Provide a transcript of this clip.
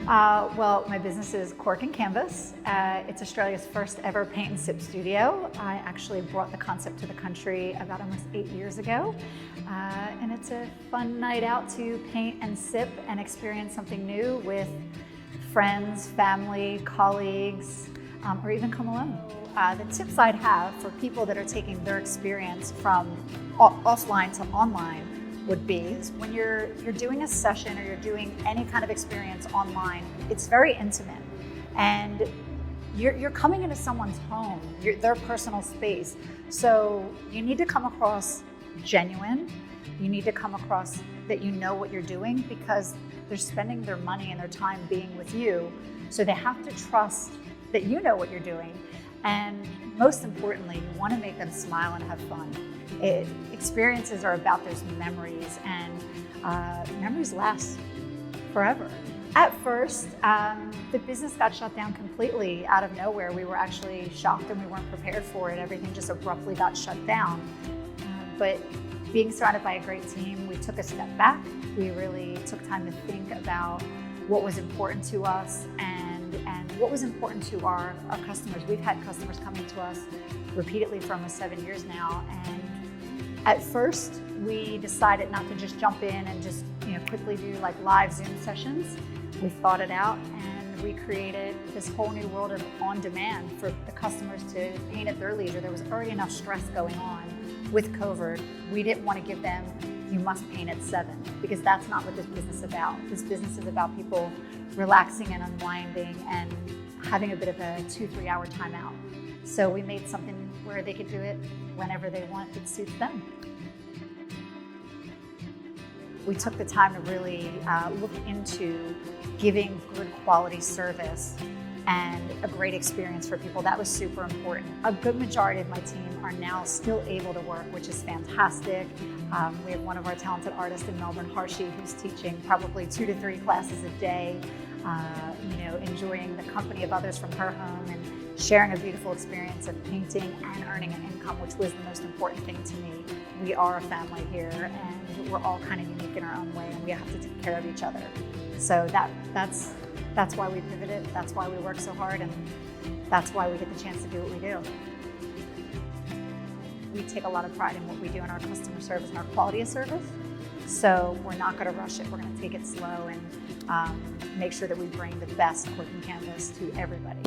Well, my business is Cork and Canvas. It's Australia's first ever paint and sip studio. I actually brought the concept to the country about almost 8 years ago. And it's a fun night out to paint and sip and experience something new with friends, family, colleagues, or even come alone. The tips I'd have for people that are taking their experience from offline to online would be when you're doing a session or you're doing any kind of experience online, it's very intimate, and you're coming into someone's home, their personal space. So you need to come across genuine. You need to come across that you know what you're doing, because they're spending their money and their time being with you. So they have to trust that you know what you're doing. And most importantly, you want to make them smile and have fun. Experiences are about those memories, and memories last forever. At first, the business got shut down completely out of nowhere. We were actually shocked and we weren't prepared for it. Everything just abruptly got shut down. But being surrounded by a great team, we took a step back. We really took time to think about what was important to us and what was important to our customers. We've had customers coming to us repeatedly for almost 7 years now, and at first we decided not to just jump in and just quickly do like live Zoom sessions. We thought it out and we created this whole new world of on demand for the customers to paint at their leisure. There was already enough stress going on with COVID. We didn't want to give them, you must paint at 7, because that's not what this business is about. This business is about people relaxing and unwinding and having a bit of a 2-3 hour timeout. So we made something where they could do it whenever they want. It suits them. We took the time to really look into giving good quality service and a great experience for people. That was super important. A good majority of my team are now still able to work, which is fantastic. We have one of our talented artists in Melbourne, Harshi, who's teaching probably 2 to 3 classes a day, enjoying the company of others from her home and sharing a beautiful experience of painting and earning an income, which was the most important thing to me. We are a family here, and we're all kind of unique in our own way, and we have to take care of each other. So that's why we pivoted, that's why we work so hard, and that's why we get the chance to do what we do. We take a lot of pride in what we do in our customer service and our quality of service. So we're not going to rush it. We're going to take it slow and make sure that we bring the best Cork and Canvas to everybody.